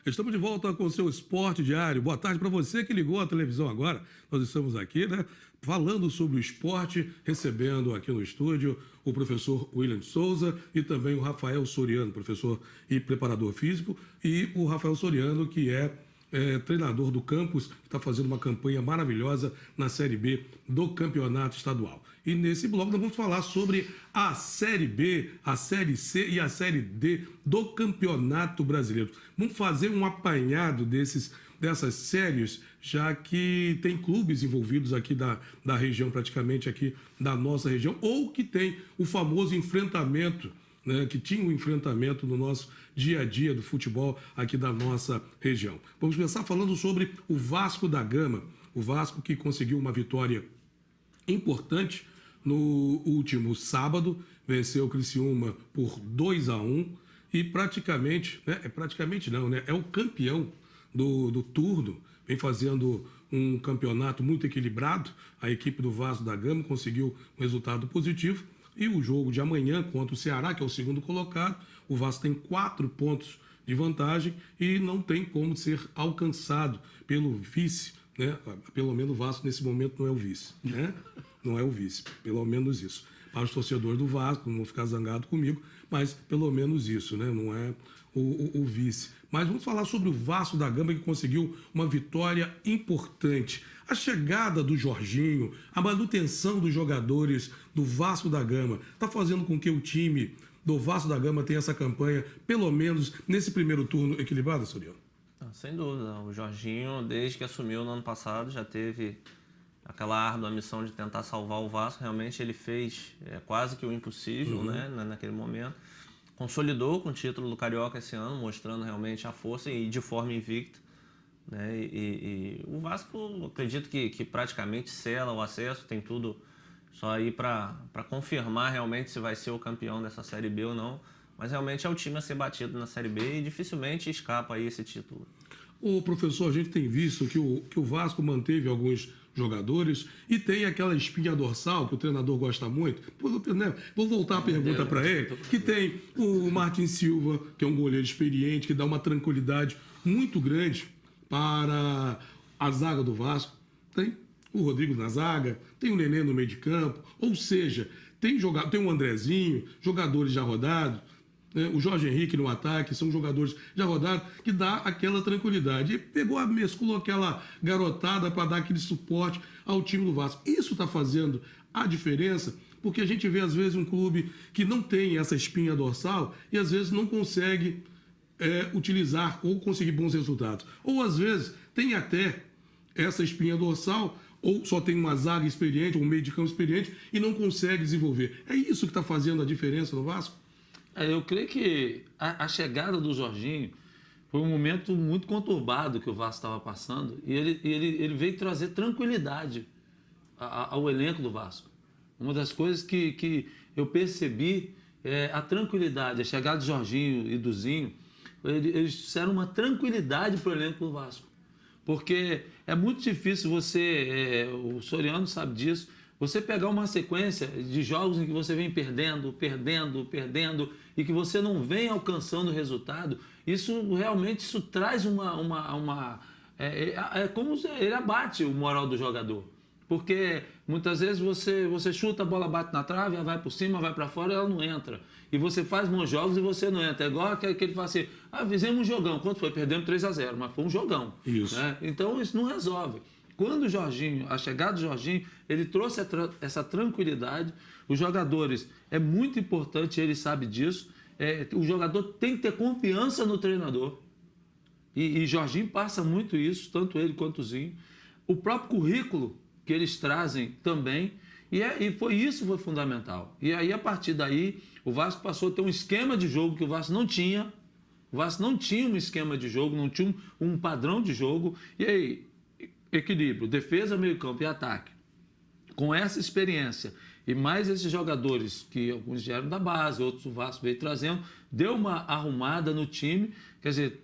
Estamos de volta com o seu Esporte Diário. Boa tarde para você que ligou a televisão agora. Nós estamos aqui, falando sobre o esporte, recebendo aqui no estúdio o professor William Souza e também o Rafael Soriano, professor e preparador físico, e o Rafael Soriano, que é treinador do campus, que está fazendo uma campanha maravilhosa na Série B do Campeonato Estadual. E nesse bloco nós vamos falar sobre a Série B, a Série C e a Série D do Campeonato Brasileiro. Vamos fazer um apanhado dessas séries, já que tem clubes envolvidos aqui da região, praticamente aqui da nossa região, ou que tem o famoso enfrentamento, que tinha um enfrentamento no nosso dia a dia do futebol aqui da nossa região. Vamos começar falando sobre o Vasco da Gama. O Vasco que conseguiu uma vitória importante no último sábado, venceu o Criciúma por 2-1 e praticamente, é o campeão do turno, vem fazendo um campeonato muito equilibrado. A equipe do Vasco da Gama conseguiu um resultado positivo. E o jogo de amanhã contra o Ceará, que é o segundo colocado, o Vasco tem 4 pontos de vantagem e não tem como ser alcançado pelo vice, Pelo menos o Vasco nesse momento não é o vice, Não é o vice, pelo menos isso. Para os torcedores do Vasco, não vão ficar zangados comigo, mas pelo menos isso, Não é o vice. Mas vamos falar sobre o Vasco da Gama, que conseguiu uma vitória importante. A chegada do Jorginho, a manutenção dos jogadores do Vasco da Gama, está fazendo com que o time do Vasco da Gama tenha essa campanha, pelo menos nesse primeiro turno, equilibrado, Soriano? Sem dúvida. O Jorginho, desde que assumiu no ano passado, já teve aquela árdua missão de tentar salvar o Vasco. Realmente ele fez quase que o impossível, naquele momento. Consolidou com o título do Carioca esse ano, mostrando realmente a força e de forma invicta. E o Vasco, acredito que praticamente sela o acesso, tem tudo só aí para confirmar realmente se vai ser o campeão dessa Série B ou não. Mas realmente é o time a ser batido na Série B e dificilmente escapa aí esse título. O professor, a gente tem visto que o Vasco manteve alguns jogadores e tem aquela espinha dorsal que o treinador gosta muito. Vou voltar a pergunta para ele, que tem o Martin Silva, que é um goleiro experiente, que dá uma tranquilidade muito grande para a zaga do Vasco. Tem o Rodrigo na zaga, tem o Nenê no meio de campo, ou seja, tem o Andrezinho, jogadores já rodados, o Jorge Henrique no ataque, são jogadores já rodados, que dá aquela tranquilidade. E mesclou aquela garotada para dar aquele suporte ao time do Vasco. Isso está fazendo a diferença, porque a gente vê às vezes um clube que não tem essa espinha dorsal e às vezes não consegue utilizar ou conseguir bons resultados. Ou às vezes tem até essa espinha dorsal, ou só tem uma zaga experiente, ou um meio de campo experiente e não consegue desenvolver. É isso que está fazendo a diferença no Vasco? Eu creio que a chegada do Jorginho foi um momento muito conturbado que o Vasco estava passando e ele veio trazer tranquilidade ao elenco do Vasco. Uma das coisas que eu percebi é a tranquilidade, a chegada do Jorginho e do Zinho, eles trouxeram uma tranquilidade para o elenco do Vasco. Porque é muito difícil você, o Soriano sabe disso, você pegar uma sequência de jogos em que você vem perdendo e que você não vem alcançando o resultado, isso realmente traz é como ele abate o moral do jogador. Porque muitas vezes você chuta, a bola bate na trave, ela vai por cima, vai para fora e ela não entra. E você faz bons jogos e você não entra. É igual que ele fala assim, fizemos um jogão. Quanto foi? Perdemos 3-0, mas foi um jogão. Isso. Então isso não resolve. Quando a chegada do Jorginho, ele trouxe essa tranquilidade. Os jogadores, é muito importante, ele sabe disso. O jogador tem que ter confiança no treinador. E Jorginho passa muito isso, tanto ele quanto o Zinho. O próprio currículo que eles trazem também. E foi fundamental. E aí, a partir daí, o Vasco passou a ter um esquema de jogo que o Vasco não tinha. O Vasco não tinha um esquema de jogo, não tinha um padrão de jogo. E aí, equilíbrio, defesa, meio campo e ataque. Com essa experiência e mais esses jogadores, que alguns vieram da base, outros o Vasco veio trazendo, deu uma arrumada no time, quer dizer,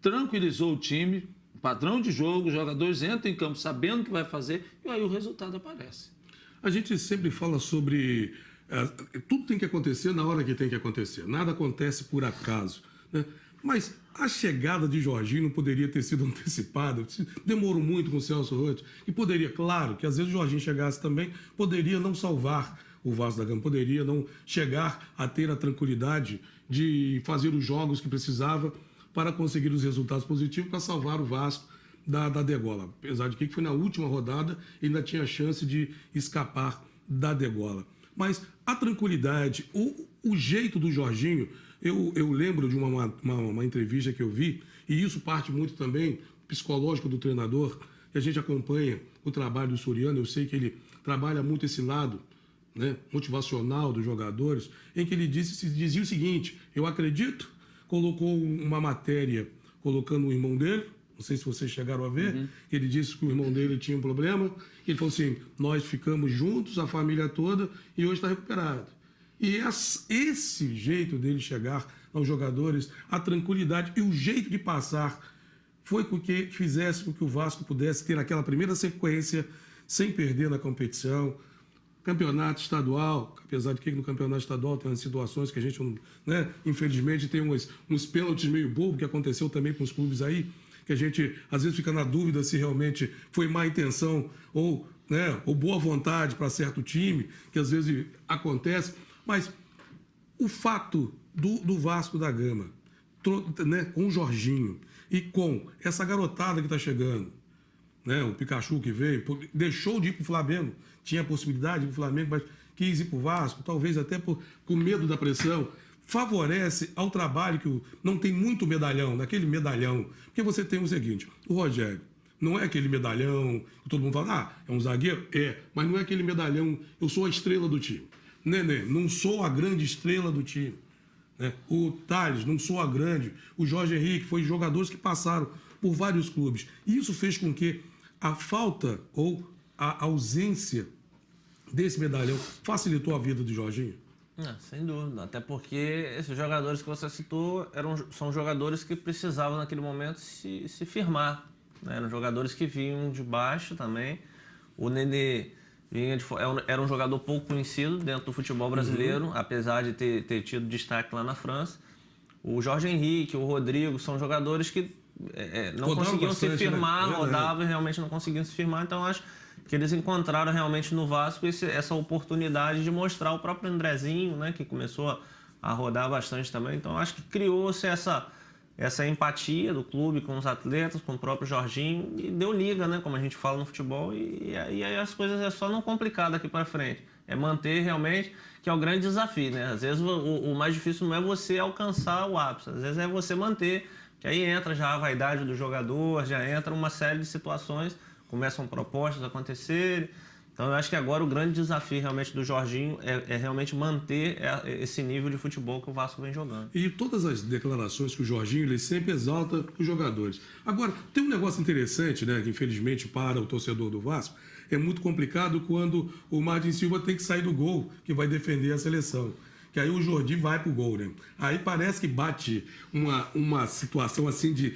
tranquilizou o time, padrão de jogo, os jogadores entram em campo sabendo o que vai fazer e aí o resultado aparece. A gente sempre fala sobre... tudo tem que acontecer na hora que tem que acontecer. Nada acontece por acaso. Mas a chegada de Jorginho não poderia ter sido antecipada. Demorou muito com o Celso Roth. E poderia, claro, que às vezes o Jorginho chegasse também, poderia não salvar o Vasco da Gama, poderia não chegar a ter a tranquilidade de fazer os jogos que precisava para conseguir os resultados positivos para salvar o Vasco da degola. Apesar de que foi na última rodada e ainda tinha chance de escapar da degola. Mas a tranquilidade, o jeito do Jorginho, eu lembro de uma entrevista que eu vi, e isso parte muito também psicológico do treinador, que a gente acompanha o trabalho do Soriano, eu sei que ele trabalha muito esse lado, né, motivacional dos jogadores, em que ele dizia o seguinte: eu acredito, colocou uma matéria colocando o irmão dele, não sei se vocês chegaram a ver, ele disse que o irmão dele tinha um problema, ele falou assim: nós ficamos juntos, a família toda, e hoje está recuperado. E esse jeito dele chegar aos jogadores, a tranquilidade e o jeito de passar, foi com que fizesse com que o Vasco pudesse ter aquela primeira sequência sem perder na competição. Campeonato estadual, apesar de que no campeonato estadual tem umas situações que a gente, né, infelizmente, tem uns pênaltis meio bobo que aconteceu também com os clubes aí, que a gente às vezes fica na dúvida se realmente foi má intenção ou, né, ou boa vontade para certo time, que às vezes acontece. Mas o fato do Vasco da Gama, né, com o Jorginho e com essa garotada que está chegando, né, o Pikachu que veio, deixou de ir para o Flamengo, tinha a possibilidade de ir para o Flamengo, mas quis ir para o Vasco, talvez até com medo da pressão, favorece ao trabalho que não tem muito medalhão, naquele medalhão, porque você tem o seguinte: o Rogério não é aquele medalhão que todo mundo fala, é um zagueiro? É, mas não é aquele medalhão, eu sou a estrela do time. Nenê, não sou a grande estrela do time. Né? O Thales, não sou a grande. O Jorge Henrique, foi jogadores que passaram por vários clubes. E isso fez com que a falta ou a ausência desse medalhão facilitou a vida do Jorginho? Sem dúvida, até porque esses jogadores que você citou são jogadores que precisavam naquele momento se firmar, né? Eram jogadores que vinham de baixo também. O Nenê era um jogador pouco conhecido dentro do futebol brasileiro, apesar de ter tido destaque lá na França. O Jorge Henrique, o Rodrigo, são jogadores que não conseguiam se firmar, né? Rodavam e realmente não conseguiam se firmar, então acho que eles encontraram realmente no Vasco essa oportunidade de mostrar. O próprio Andrezinho, né, que começou a rodar bastante também, então acho que criou-se essa empatia do clube com os atletas, com o próprio Jorginho, e deu liga, né, como a gente fala no futebol, e aí as coisas é só não complicar daqui para frente, é manter realmente, que é o grande desafio, né? Às vezes o mais difícil não é você alcançar o ápice, às vezes é você manter, que aí entra já a vaidade do jogador, já entra uma série de situações, começam propostas a acontecerem. Então eu acho que agora o grande desafio realmente do Jorginho é realmente manter esse nível de futebol que o Vasco vem jogando. E todas as declarações que o Jorginho, ele sempre exalta os jogadores. Agora, tem um negócio interessante, né, que infelizmente para o torcedor do Vasco, é muito complicado quando o Martin Silva tem que sair do gol, que vai defender a seleção. Que aí o Jordi vai pro gol, né? Aí parece que bate uma situação assim de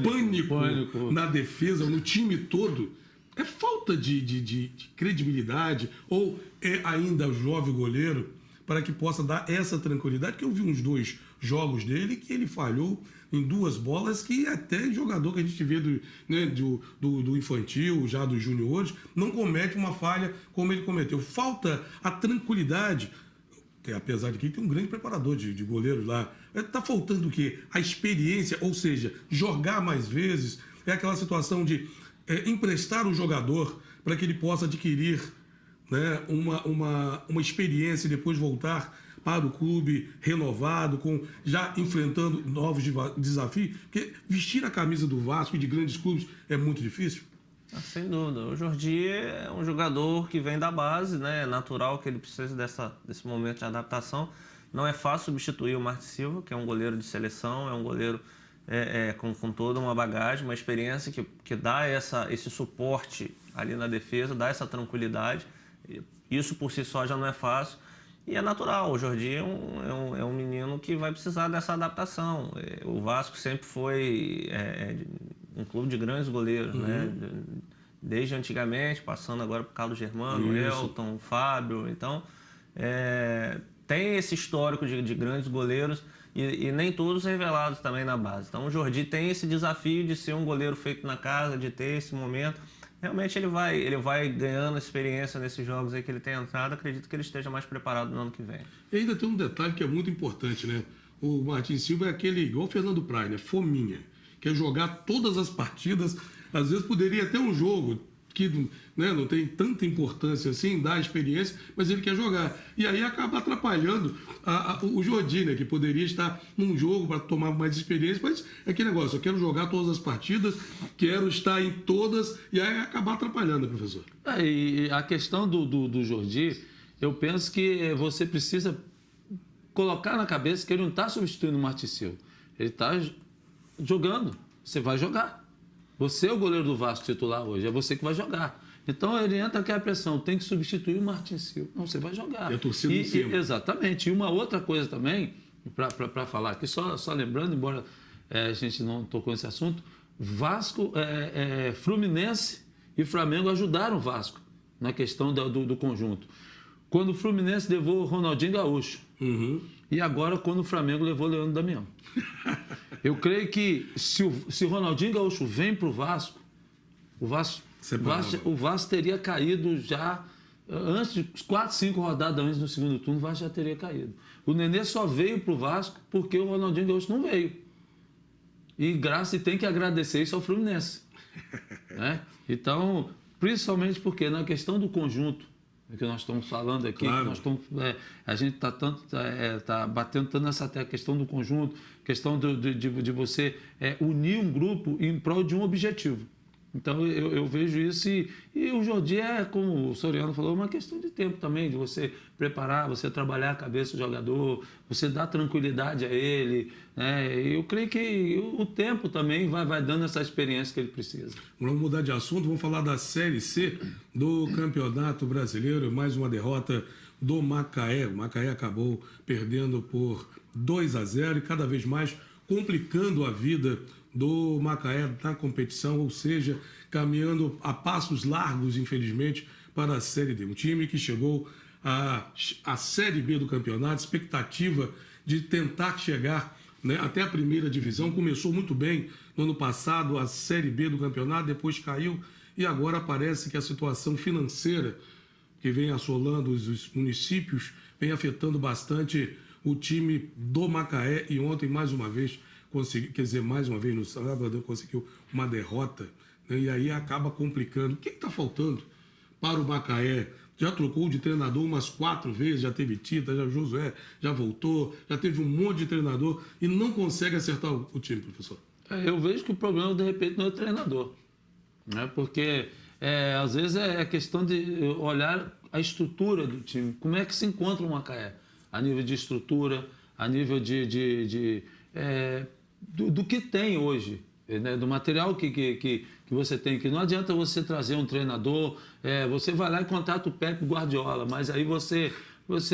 pânico na defesa, no time todo. É falta de credibilidade ou é ainda jovem goleiro para que possa dar essa tranquilidade? Que eu vi uns 2 jogos dele que ele falhou em 2 bolas que até jogador que a gente vê do infantil, já dos juniores, não comete uma falha como ele cometeu. Falta a tranquilidade. Apesar de que tem um grande preparador de goleiros lá. Está faltando o quê? A experiência, ou seja, jogar mais vezes. É aquela situação de emprestar o jogador para que ele possa adquirir, né, uma experiência e depois voltar para o clube renovado, já enfrentando novos desafios. Porque vestir a camisa do Vasco e de grandes clubes é muito difícil. Sem dúvida. O Jordi é um jogador que vem da base, né? É natural que ele precise desse momento de adaptação. Não é fácil substituir o Martin Silva, que é um goleiro de seleção, é um goleiro com toda uma bagagem, uma experiência que dá esse suporte ali na defesa, dá essa tranquilidade. Isso por si só já não é fácil. E é natural, o Jordi é um menino que vai precisar dessa adaptação. O Vasco sempre foi um clube de grandes goleiros, né? Desde antigamente, passando agora por Carlos Germano, Elton, Fábio. Então, tem esse histórico de grandes goleiros e nem todos revelados também na base. Então o Jordi tem esse desafio de ser um goleiro feito na casa, de ter esse momento. Realmente ele vai ganhando experiência nesses jogos aí que ele tem entrado. Acredito que ele esteja mais preparado no ano que vem. E ainda tem um detalhe que é muito importante, né? O Martin Silva é aquele, igual o Fernando Praz, né? Fominha. Quer jogar todas as partidas. Às vezes poderia ter um jogo que, né, não tem tanta importância assim, dá experiência, mas ele quer jogar. E aí acaba atrapalhando o Jordi, né, que poderia estar num jogo para tomar mais experiência, mas é aquele negócio, eu quero jogar todas as partidas, quero estar em todas, e aí acabar atrapalhando, professor. E a questão do Jordi, eu penso que você precisa colocar na cabeça que ele não está substituindo o Martin Silva. Ele está jogando, você vai jogar. Você é o goleiro do Vasco titular hoje, é você que vai jogar. Então ele entra aquela pressão, tem que substituir o Martin Silva. Não, você vai jogar. E a torcida em cima. Exatamente. E uma outra coisa também, para falar aqui, só lembrando, embora a gente não tocou nesse assunto, Vasco, Fluminense e Flamengo ajudaram o Vasco na questão do conjunto. Quando o Fluminense levou o Ronaldinho Gaúcho, e agora quando o Flamengo levou o Leandro Damião. Eu creio que se o Ronaldinho Gaúcho vem para o Vasco, o Vasco teria caído já antes de 4, 5 rodadas antes do segundo turno, o Vasco já teria caído. O Nenê só veio para o Vasco porque o Ronaldinho Gaúcho não veio. E tem que agradecer isso ao Fluminense. Né? Então, principalmente porque na questão do conjunto, que nós estamos falando aqui, claro. A gente está batendo tanto nessa questão do conjunto, questão de você unir um grupo em prol de um objetivo. Então eu vejo isso e o Jordi como o Soriano falou, uma questão de tempo também, de você preparar, você trabalhar a cabeça do jogador, você dar tranquilidade a ele. Né? Eu creio que o tempo também vai dando essa experiência que ele precisa. Vamos mudar de assunto, vamos falar da Série C do Campeonato Brasileiro, mais uma derrota do Macaé. O Macaé acabou perdendo por 2-0 e cada vez mais complicando a vida do Macaé na competição, ou seja, caminhando a passos largos, infelizmente, para a Série D. Um time que chegou à Série B do campeonato, expectativa de tentar chegar, né, até a primeira divisão. Começou muito bem no ano passado a Série B do campeonato, depois caiu e agora parece que a situação financeira que vem assolando os municípios vem afetando bastante o time do Macaé e ontem, mais uma vez, mais uma vez no sábado, conseguiu uma derrota, né, e aí acaba complicando. O que está faltando para o Macaé? Já trocou de treinador umas 4 vezes, já teve Tita, já Josué, já voltou, já teve um monte de treinador e não consegue acertar o time, professor. Eu vejo que o problema, de repente, não é o treinador. Né? Porque, às vezes, é questão de olhar a estrutura do time. Como é que se encontra o Macaé? A nível de estrutura, a nível do que tem hoje, né? Do material que você tem, que não adianta você trazer um treinador, você vai lá e contrata o Pepe Guardiola, mas aí você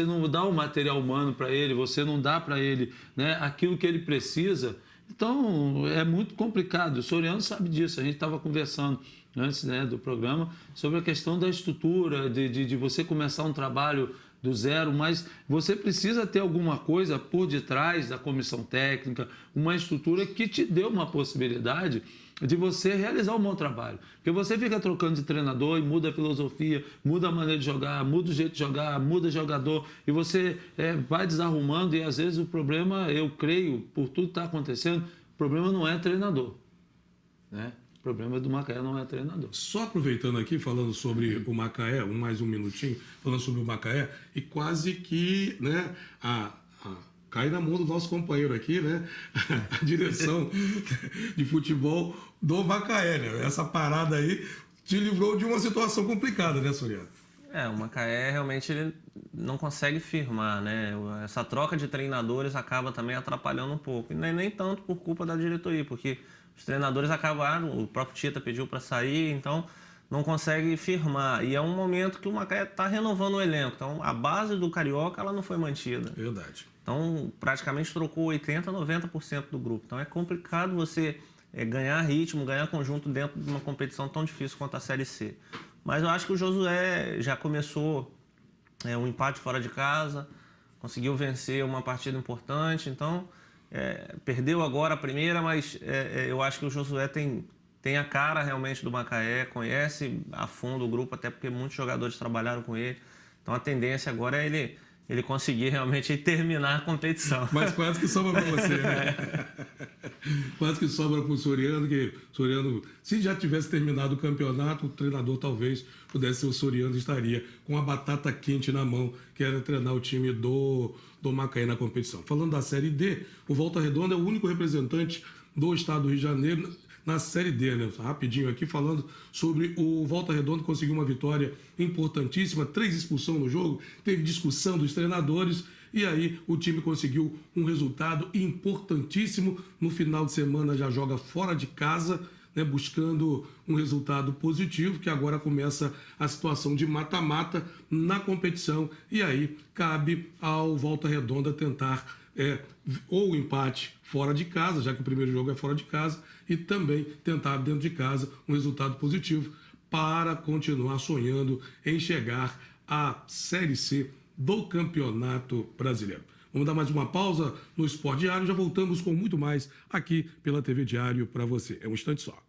não dá o material humano para ele, você não dá para ele, né, aquilo que ele precisa. Então, é muito complicado. O Soriano sabe disso. A gente estava conversando antes, né, do programa sobre a questão da estrutura, de você começar um trabalho do zero, mas você precisa ter alguma coisa por detrás da comissão técnica, uma estrutura que te dê uma possibilidade de você realizar um bom trabalho. Porque você fica trocando de treinador e muda a filosofia, muda a maneira de jogar, muda o jeito de jogar, muda o jogador, e você vai desarrumando, e às vezes o problema, eu creio, por tudo que está acontecendo, o problema não é treinador, né? O problema do Macaé não é treinador. Só aproveitando aqui, falando sobre o Macaé, mais um minutinho, falando sobre o Macaé, e quase que, né, cai na mão do nosso companheiro aqui, né, a direção de futebol do Macaé, né? Essa parada aí te livrou de uma situação complicada, né, Soriano? O Macaé realmente ele não consegue firmar, né? Essa troca de treinadores acaba também atrapalhando um pouco. E nem tanto por culpa da diretoria, porque os treinadores acabaram, o próprio Tita pediu para sair, então não consegue firmar. E é um momento que o Macaé está renovando o elenco. Então a base do Carioca ela não foi mantida. Verdade. Então praticamente trocou 80%, 90% do grupo. Então é complicado você ganhar ritmo, ganhar conjunto dentro de uma competição tão difícil quanto a Série C. Mas eu acho que o Josué já começou um empate fora de casa. conseguiu vencer uma partida importante, então perdeu agora a primeira, mas eu acho que o Josué tem a cara realmente do Macaé, conhece a fundo o grupo, até porque muitos jogadores trabalharam com ele, então a tendência agora é ele conseguir realmente terminar a competição. Mas quase que sobra para você, né? Quase que sobra para o Soriano, que Soriano, se já tivesse terminado o campeonato, o treinador talvez pudesse ser o Soriano, estaria com a batata quente na mão, que era treinar o time do Macaé na competição. Falando da Série D, o Volta Redonda é o único representante do estado do Rio de Janeiro na Série D, né? Rapidinho aqui falando sobre o Volta Redonda, que conseguiu uma vitória importantíssima, 3 expulsões no jogo, teve discussão dos treinadores e aí o time conseguiu um resultado importantíssimo. No final de semana já joga fora de casa, né, buscando um resultado positivo, que agora começa a situação de mata-mata na competição e aí cabe ao Volta Redonda tentar ou o empate fora de casa, já que o primeiro jogo é fora de casa, e também tentar dentro de casa um resultado positivo para continuar sonhando em chegar à Série C do Campeonato Brasileiro. Vamos dar mais uma pausa no Sport Diário, já voltamos com muito mais aqui pela TV Diário para você. É um instante só.